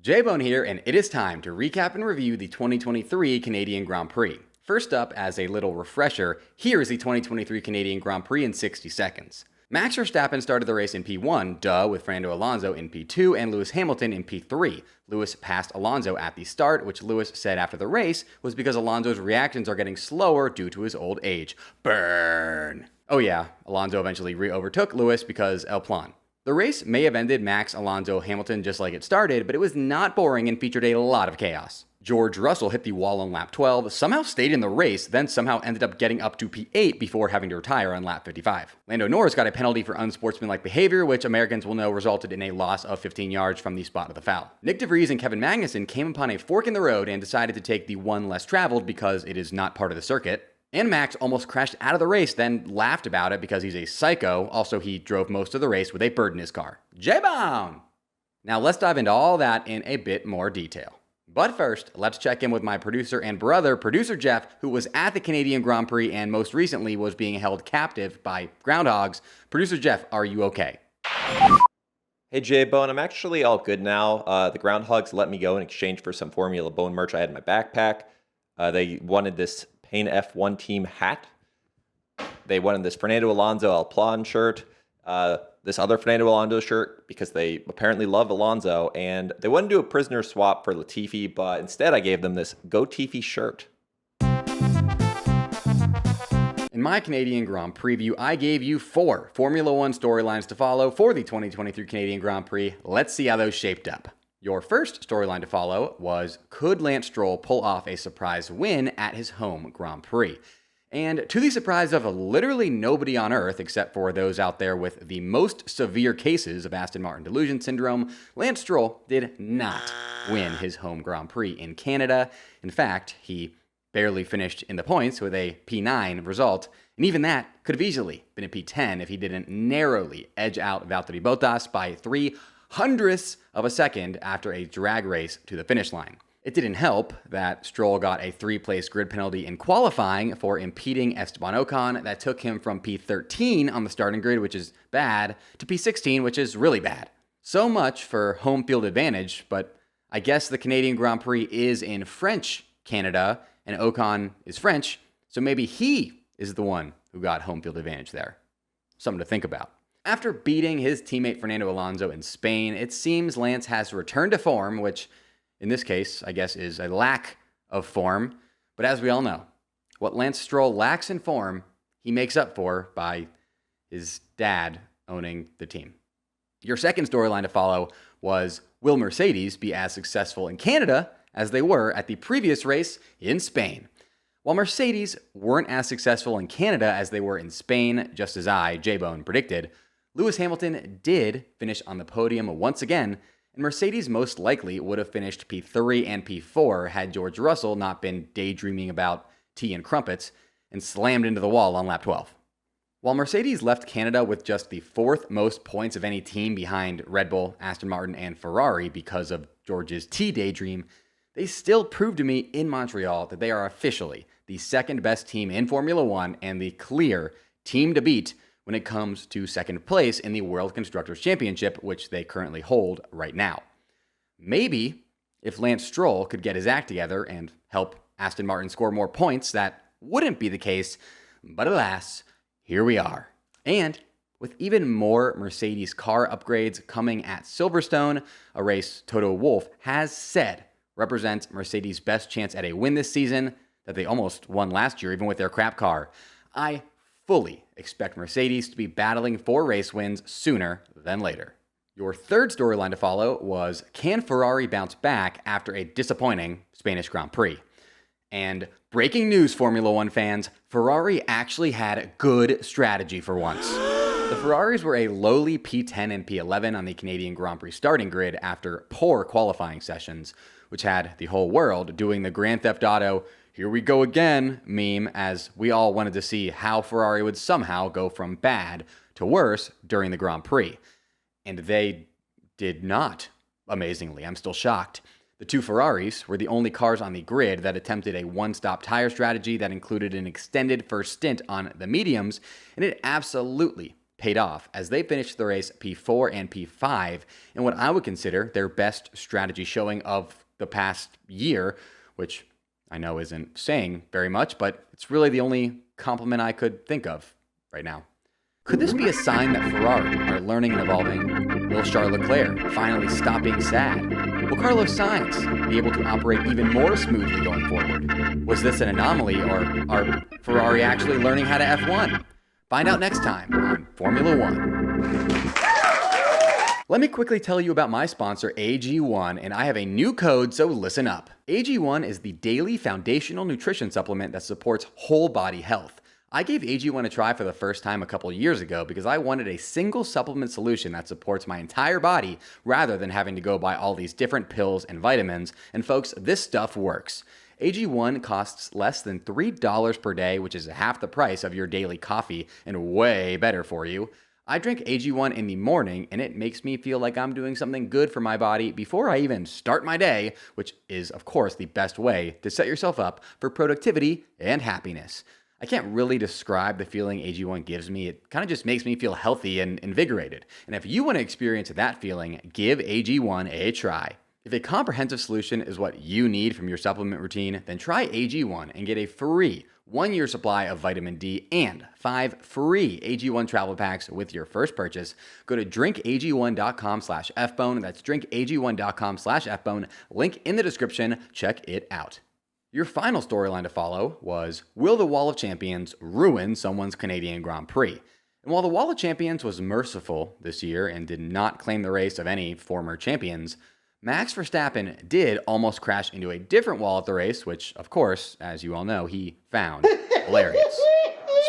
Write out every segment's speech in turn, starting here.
J-Bone here, and it is time to recap and review the 2023 Canadian Grand Prix. First up, as a little refresher, here is the 2023 Canadian Grand Prix in 60 seconds. Max Verstappen started the race in P1, with Fernando Alonso in P2 and Lewis Hamilton in P3. Lewis passed Alonso at the start, which Lewis said after the race was because Alonso's reactions are getting slower due to his old age. Burn! Oh yeah, Alonso eventually re-overtook Lewis because El Plan. The race may have ended Max, Alonso, Hamilton just like it started, but it was not boring and featured a lot of chaos. George Russell hit the wall on lap 12, somehow stayed in the race, then somehow ended up getting up to P8 before having to retire on lap 55. Lando Norris got a penalty for unsportsmanlike behavior, which Americans will know resulted in a loss of 15 yards from the spot of the foul. Nick DeVries and Kevin Magnussen came upon a fork in the road and decided to take the one less traveled because it is not part of the circuit. And Max almost crashed out of the race, then laughed about it because he's a psycho. Also, he drove most of the race with a bird in his car. J-Bone! Now let's dive into all that in a bit more detail. But first, let's check in with my producer and brother, Producer Jeff, who was at the Canadian Grand Prix and most recently was being held captive by groundhogs. Producer Jeff, are you okay? Hey J-Bone, I'm actually all good now. The groundhogs let me go in exchange for some Formula Bone merch I had in my backpack. They wanted this Pain F1 team hat. They wanted this Fernando Alonso El Plan shirt, this other Fernando Alonso shirt because they apparently love Alonso, and they wanted to do a prisoner swap for Latifi, but instead I gave them this Go Tifi shirt. In my Canadian Grand preview, I gave you 4 Formula 1 storylines to follow for the 2023 Canadian Grand Prix. Let's see how those shaped up. Your first storyline to follow was, could Lance Stroll pull off a surprise win at his home Grand Prix? And to the surprise of literally nobody on Earth, except for those out there with the most severe cases of Aston Martin delusion syndrome, Lance Stroll did not win his home Grand Prix in Canada. In fact, he barely finished in the points with a P9 result, and even that could have easily been a P10 if he didn't narrowly edge out Valtteri Bottas by 0.03 of a second after a drag race to the finish line. It didn't help that Stroll got a 3-place grid penalty in qualifying for impeding Esteban Ocon that took him from P13 on the starting grid, which is bad, to P16, which is really bad. So much for home field advantage, but I guess the Canadian Grand Prix is in French Canada, and Ocon is French, so maybe he is the one who got home field advantage there. Something to think about. After beating his teammate Fernando Alonso in Spain, it seems Lance has returned to form, which in this case, I guess, is a lack of form. But as we all know, what Lance Stroll lacks in form, he makes up for by his dad owning the team. Your second storyline to follow was, will Mercedes be as successful in Canada as they were at the previous race in Spain? While Mercedes weren't as successful in Canada as they were in Spain, just as I, J-Bone, predicted, Lewis Hamilton did finish on the podium once again, and Mercedes most likely would have finished P3 and P4 had George Russell not been daydreaming about tea and crumpets and slammed into the wall on lap 12. While Mercedes left Canada with just the 4th most points of any team behind Red Bull, Aston Martin, and Ferrari because of George's tea daydream, they still proved to me in Montreal that they are officially the 2nd best team in Formula 1 and the clear team to beat when it comes to 2nd place in the World Constructors' Championship, which they currently hold right now. Maybe if Lance Stroll could get his act together and help Aston Martin score more points, that wouldn't be the case, but alas, here we are. And with even more Mercedes car upgrades coming at Silverstone, a race Toto Wolff has said represents Mercedes' best chance at a win this season, that they almost won last year even with their crap car, I fully expect Mercedes to be battling for race wins sooner than later. Your third storyline to follow was, can Ferrari bounce back after a disappointing Spanish Grand Prix? And breaking news, Formula 1 fans, Ferrari actually had good strategy for once. The Ferraris were a lowly P10 and P11 on the Canadian Grand Prix starting grid after poor qualifying sessions, which had the whole world doing the Grand Theft Auto "here we go again" meme, as we all wanted to see how Ferrari would somehow go from bad to worse during the Grand Prix. And they did not, amazingly. I'm still shocked. The 2 Ferraris were the only cars on the grid that attempted a one-stop tire strategy that included an extended first stint on the mediums, and it absolutely paid off as they finished the race P4 and P5 in what I would consider their best strategy showing of the past year, which I know isn't saying very much, but it's really the only compliment I could think of right now. Could this be a sign that Ferrari are learning and evolving? Will Charles Leclerc finally stop being sad? Will Carlos Sainz be able to operate even more smoothly going forward? Was this an anomaly, or are Ferrari actually learning how to F1? Find out next time on Formula One. Let me quickly tell you about my sponsor, AG1, and I have a new code, so listen up. AG1 is the daily foundational nutrition supplement that supports whole body health. I gave AG1 a try for the first time a couple years ago because I wanted a single supplement solution that supports my entire body rather than having to go buy all these different pills and vitamins. And folks, this stuff works. AG1 costs less than $3 per day, which is half the price of your daily coffee and way better for you. I drink AG1 in the morning and it makes me feel like I'm doing something good for my body before I even start my day, which is, of course, the best way to set yourself up for productivity and happiness. I can't really describe the feeling AG1 gives me. It kind of just makes me feel healthy and invigorated. And if you want to experience that feeling, give AG1 a try. If a comprehensive solution is what you need from your supplement routine, then try AG1 and get a free 1-year supply of vitamin D and 5 free AG1 travel packs with your first purchase. Go to drinkag1.com/fbone. That's drinkag1.com/fbone. Link in the description. Check it out. Your final storyline to follow was, will the Wall of Champions ruin someone's Canadian Grand Prix? And while the Wall of Champions was merciful this year and did not claim the race of any former champions, Max Verstappen did almost crash into a different wall at the race, which, of course, as you all know, he found hilarious.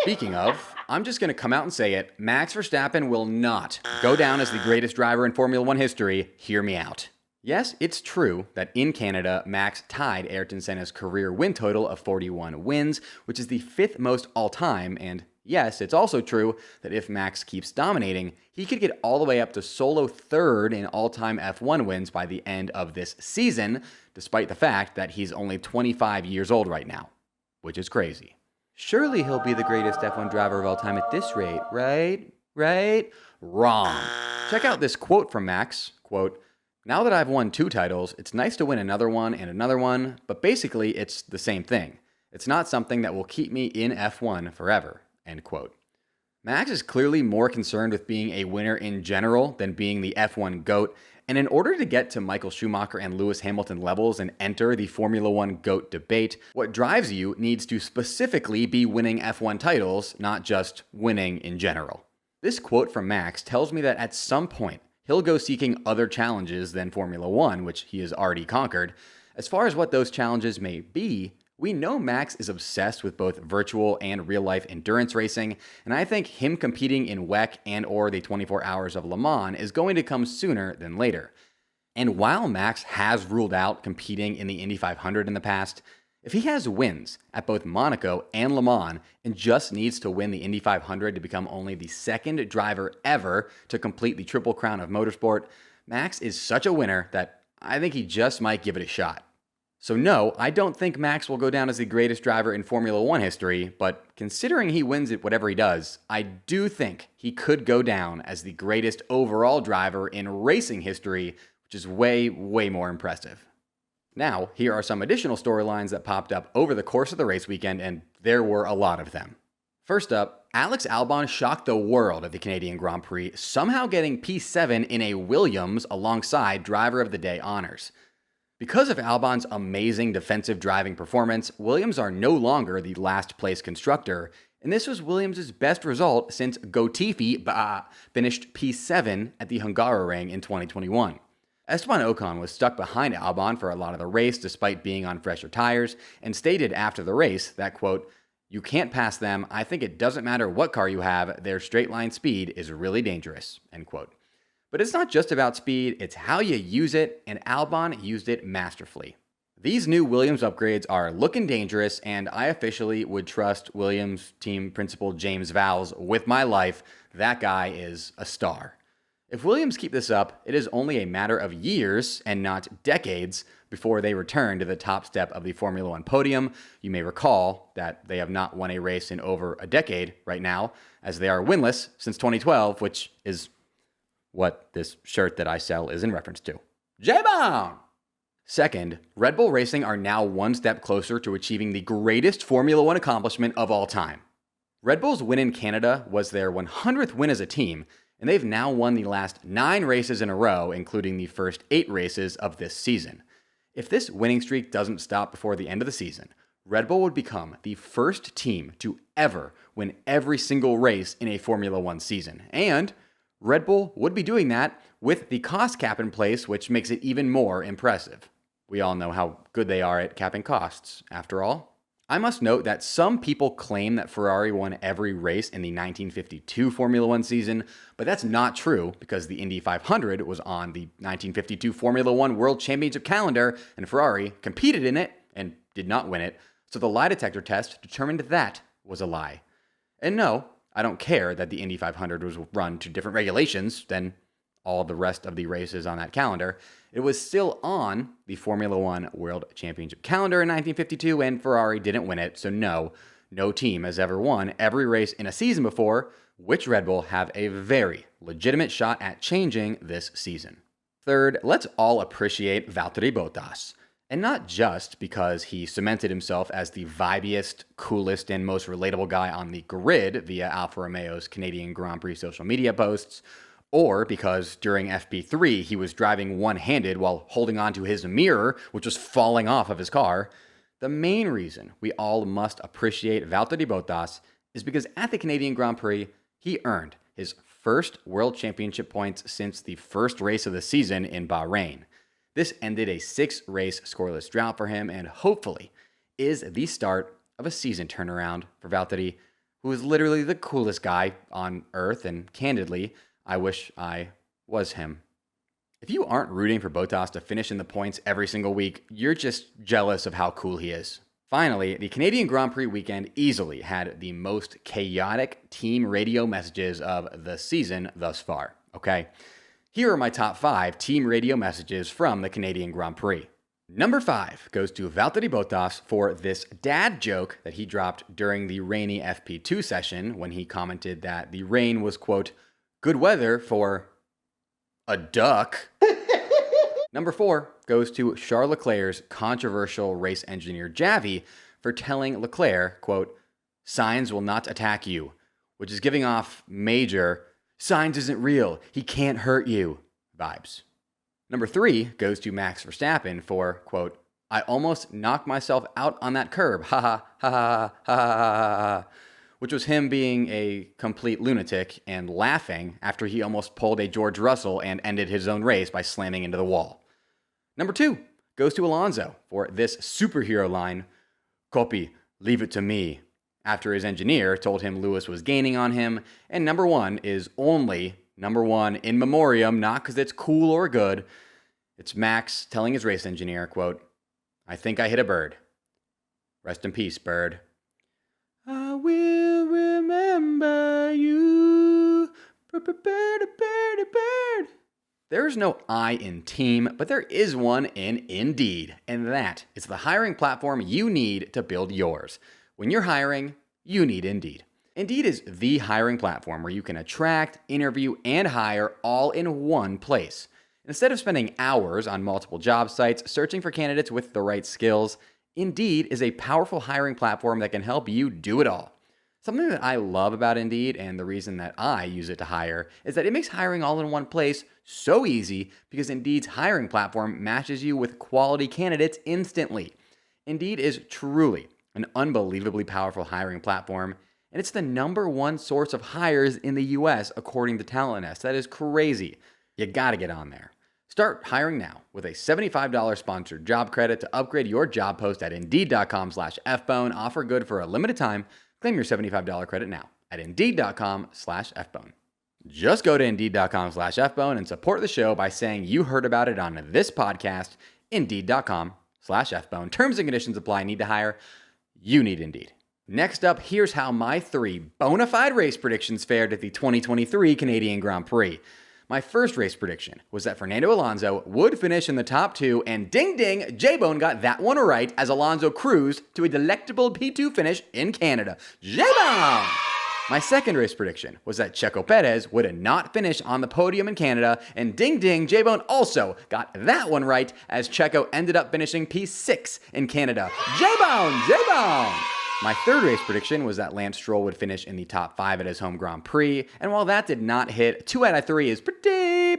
Speaking of, I'm just going to come out and say it, Max Verstappen will not go down as the greatest driver in Formula One history. Hear me out. Yes, it's true that in Canada, Max tied Ayrton Senna's career win total of 41 wins, which is the 5th most all-time, and yes, it's also true that if Max keeps dominating, he could get all the way up to solo 3rd in all-time F1 wins by the end of this season, despite the fact that he's only 25 years old right now, which is crazy. Surely he'll be the greatest F1 driver of all time at this rate, right? Right? Wrong. Check out this quote from Max, quote, "Now that I've won 2 titles, it's nice to win another one, but basically it's the same thing. It's not something that will keep me in F1 forever," end quote. Max is clearly more concerned with being a winner in general than being the F1 GOAT, and in order to get to Michael Schumacher and Lewis Hamilton levels and enter the Formula One GOAT debate, what drives you needs to specifically be winning F1 titles, not just winning in general. This quote from Max tells me that at some point, he'll go seeking other challenges than Formula One, which he has already conquered. As far as what those challenges may be, we know Max is obsessed with both virtual and real-life endurance racing, and I think him competing in WEC and or the 24 Hours of Le Mans is going to come sooner than later. And while Max has ruled out competing in the Indy 500 in the past, if he has wins at both Monaco and Le Mans and just needs to win the Indy 500 to become only the 2nd driver ever to complete the Triple Crown of Motorsport, Max is such a winner that I think he just might give it a shot. So no, I don't think Max will go down as the greatest driver in Formula One history, but considering he wins at whatever he does, I do think he could go down as the greatest overall driver in racing history, which is way, way more impressive. Now, here are some additional storylines that popped up over the course of the race weekend, and there were a lot of them. First up, Alex Albon shocked the world at the Canadian Grand Prix, somehow getting P7 in a Williams alongside Driver of the Day honors. Because of Albon's amazing defensive driving performance, Williams are no longer the last place constructor, and this was Williams' best result since Latifi finished P7 at the Hungaroring in 2021. Esteban Ocon was stuck behind Albon for a lot of the race despite being on fresher tires, and stated after the race that, quote, "You can't pass them. I think it doesn't matter what car you have. Their straight line speed is really dangerous," end quote. But it's not just about speed, it's how you use it, and Albon used it masterfully. These new Williams upgrades are looking dangerous, and I officially would trust Williams team principal James Vowles with my life. That guy is a star. If Williams keep this up, it is only a matter of years and not decades before they return to the top step of the Formula One podium. You may recall that they have not won a race in over a decade right now, as they are winless since 2012, which is what this shirt that I sell is in reference to. J-Bone! Second, Red Bull Racing are now one step closer to achieving the greatest Formula One accomplishment of all time. Red Bull's win in Canada was their 100th win as a team, and they've now won the last 9 races in a row, including the first 8 races of this season. If this winning streak doesn't stop before the end of the season, Red Bull would become the first team to ever win every single race in a Formula One season. And Red Bull would be doing that with the cost cap in place, which makes it even more impressive. We all know how good they are at capping costs, after all. I must note that some people claim that Ferrari won every race in the 1952 Formula One season, but that's not true because the Indy 500 was on the 1952 Formula One World Championship calendar, and Ferrari competed in it and did not win it, so the lie detector test determined that was a lie. And no, I don't care that the Indy 500 was run to different regulations than all the rest of the races on that calendar. It was still on the Formula One World Championship calendar in 1952, and Ferrari didn't win it, so no team has ever won every race in a season before, which Red Bull have a very legitimate shot at changing this season. Third, let's all appreciate Valtteri Bottas. And not just because he cemented himself as the vibiest, coolest, and most relatable guy on the grid via Alfa Romeo's Canadian Grand Prix social media posts, or because during FP3 he was driving one-handed while holding onto his mirror, which was falling off of his car. The main reason we all must appreciate Valtteri Bottas is because at the Canadian Grand Prix, he earned his first World Championship points since the first race of the season in Bahrain. This ended a 6-race scoreless drought for him and hopefully is the start of a season turnaround for Valtteri, who is literally the coolest guy on Earth, and candidly, I wish I was him. If you aren't rooting for Bottas to finish in the points every single week, you're just jealous of how cool he is. Finally, the Canadian Grand Prix weekend easily had the most chaotic team radio messages of the season thus far, okay? Here are my top 5 team radio messages from the Canadian Grand Prix. Number 5 goes to Valtteri Bottas for this dad joke that he dropped during the rainy FP2 session when he commented that the rain was, quote, good weather for a duck. Number 4 goes to Charles Leclerc's controversial race engineer Javi for telling Leclerc, quote, Sainz will not attack you, which is giving off major Sainz isn't real, he can't hurt you vibes. Number 3 goes to Max Verstappen for, quote, I almost knocked myself out on that curb, ha ha ha ha ha ha, which was him being a complete lunatic and laughing after he almost pulled a George Russell and ended his own race by slamming into the wall. Number 2 goes to Alonso for this superhero line, Copy, leave it to me, after his engineer told him Lewis was gaining on him. And number 1 is only number 1 in memoriam, not because it's cool or good. It's Max telling his race engineer, quote, I think I hit a bird. Rest in peace, bird. I will remember you. Bird. There's no I in team, but there is one in Indeed, and that is the hiring platform you need to build yours. When you're hiring, you need Indeed. Indeed is the hiring platform where you can attract, interview, and hire all in one place. Instead of spending hours on multiple job sites searching for candidates with the right skills, Indeed is a powerful hiring platform that can help you do it all. Something that I love about Indeed, and the reason that I use it to hire, is that it makes hiring all in one place so easy because Indeed's hiring platform matches you with quality candidates instantly. Indeed is truly an unbelievably powerful hiring platform, and it's the number 1 source of hires in the US according to Talent Nest. That is crazy. You gotta get on there. Start hiring now with a $75 sponsored job credit to upgrade your job post at Indeed.com/FBone. Offer good for a limited time. Claim your $75 credit now at Indeed.com/FBone. Just go to Indeed.com/FBone and support the show by saying you heard about it on this podcast. Indeed.com/FBone. Terms and conditions apply. Need to hire? You need Indeed. Next up, here's how my 3 bona fide race predictions fared at the 2023 Canadian Grand Prix. My first race prediction was that Fernando Alonso would finish in the top 2, and ding ding, J-Bone got that one right as Alonso cruised to a delectable P2 finish in Canada. J-Bone! My second race prediction was that Checo Perez would not finish on the podium in Canada, and ding ding, J-Bone also got that one right as Checo ended up finishing P6 in Canada. J-Bone! J-Bone! My third race prediction was that Lance Stroll would finish in the top 5 at his home Grand Prix, and while that did not hit, 2 out of 3 is pretty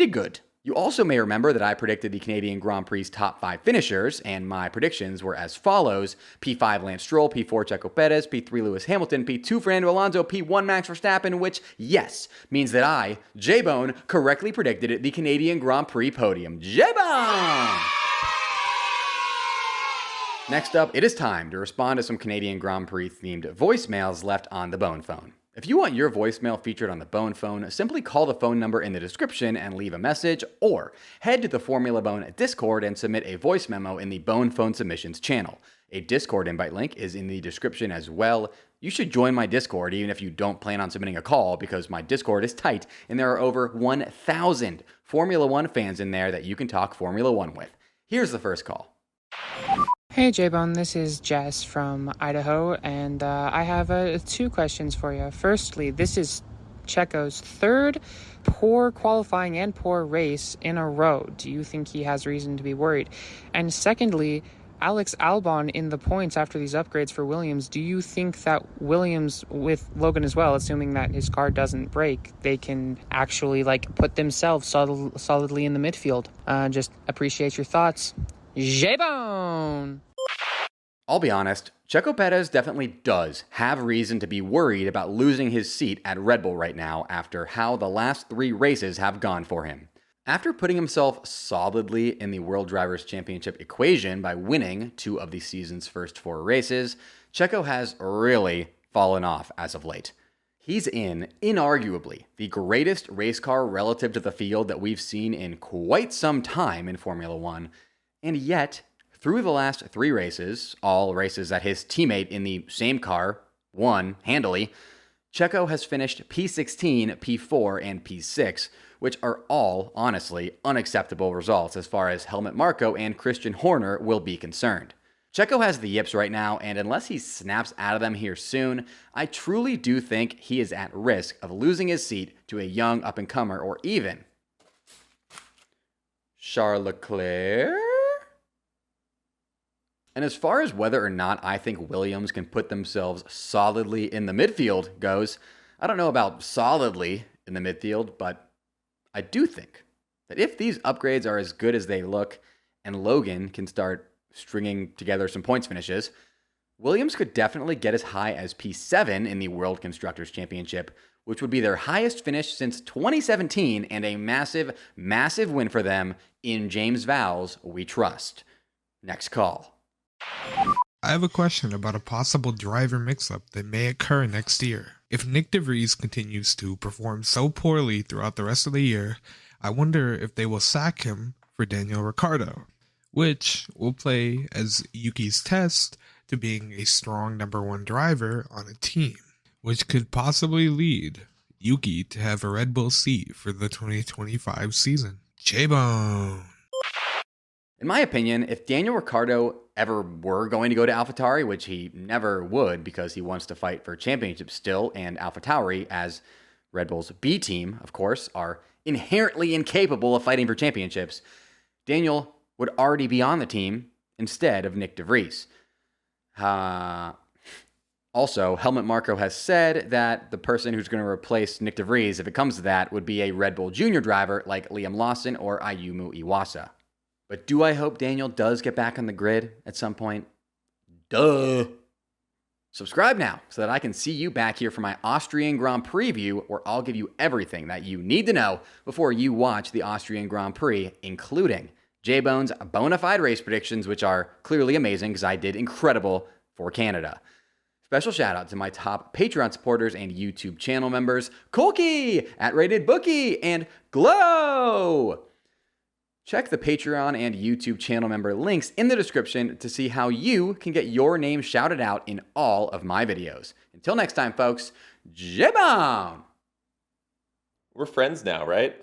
good. You also may remember that I predicted the Canadian Grand Prix's top 5 finishers, and my predictions were as follows: P5 Lance Stroll, P4 Checo Perez, P3 Lewis Hamilton, P2 Fernando Alonso, P1 Max Verstappen, which, yes, means that I, J-Bone, correctly predicted the Canadian Grand Prix podium. J-Bone! Next up, it is time to respond to some Canadian Grand Prix themed voicemails left on the Bone phone. If you want your voicemail featured on the Bone phone, simply call the phone number in the description and leave a message, or head to the Formula Bone Discord and submit a voice memo in the Bone Phone Submissions channel. A Discord invite link is in the description as well. You should join my Discord even if you don't plan on submitting a call, because my Discord is tight and there are over 1,000 Formula One fans in there that you can talk Formula One with. Here's the first call. Hey J-Bone, this is Jess from Idaho, and I have 2 questions for you. Firstly, this is Checo's 3rd poor qualifying and poor race in a row. Do you think he has reason to be worried? And secondly, Alex Albon in the points after these upgrades for Williams, do you think that Williams, with Logan as well, assuming that his car doesn't break, they can actually put themselves solidly in the midfield? Just appreciate your thoughts. J-Bone! I'll be honest, Checo Perez definitely does have reason to be worried about losing his seat at Red Bull right now after how the last 3 races have gone for him. After putting himself solidly in the World Drivers' Championship equation by winning 2 of the season's first 4 races, Checo has really fallen off as of late. He's in, inarguably, the greatest race car relative to the field that we've seen in quite some time in Formula One, and yet, through the last 3 races, all races that his teammate in the same car won handily, Checo has finished P16, P4, and P6, which are all, honestly, unacceptable results as far as Helmut Marko and Christian Horner will be concerned. Checo has the yips right now, and unless he snaps out of them here soon, I truly do think he is at risk of losing his seat to a young up-and-comer or even Charles Leclerc? And as far as whether or not I think Williams can put themselves solidly in the midfield goes, I don't know about solidly in the midfield, but I do think that if these upgrades are as good as they look and Logan can start stringing together some points finishes, Williams could definitely get as high as P7 in the World Constructors' Championship, which would be their highest finish since 2017 and a massive, massive win for them in James Vowles we trust. Next call. I have a question about a possible driver mix-up that may occur next year. If Nick DeVries continues to perform so poorly throughout the rest of the year, I wonder if they will sack him for Daniel Ricciardo, which will play as Yuki's test to being a strong number 1 driver on a team, which could possibly lead Yuki to have a Red Bull seat for the 2025 season. J-Bone! In my opinion, if Daniel Ricciardo ever were going to go to AlphaTauri, which he never would because he wants to fight for championships still, and AlphaTauri, as Red Bull's B team, of course, are inherently incapable of fighting for championships, Daniel would already be on the team instead of Nick DeVries. Also, Helmut Marko has said that the person who's going to replace Nick DeVries, if it comes to that, would be a Red Bull Junior driver like Liam Lawson or Ayumu Iwasa. But do I hope Daniel does get back on the grid at some point? Duh. Subscribe now so that I can see you back here for my Austrian Grand Prix preview, where I'll give you everything that you need to know before you watch the Austrian Grand Prix, including J-Bone's bona fide race predictions, which are clearly amazing because I did incredible for Canada. Special shout out to my top Patreon supporters and YouTube channel members, Kolky, @RatedBookie, and Glow. Check the Patreon and YouTube channel member links in the description to see how you can get your name shouted out in all of my videos. Until next time, folks, J-Bone! We're friends now, right?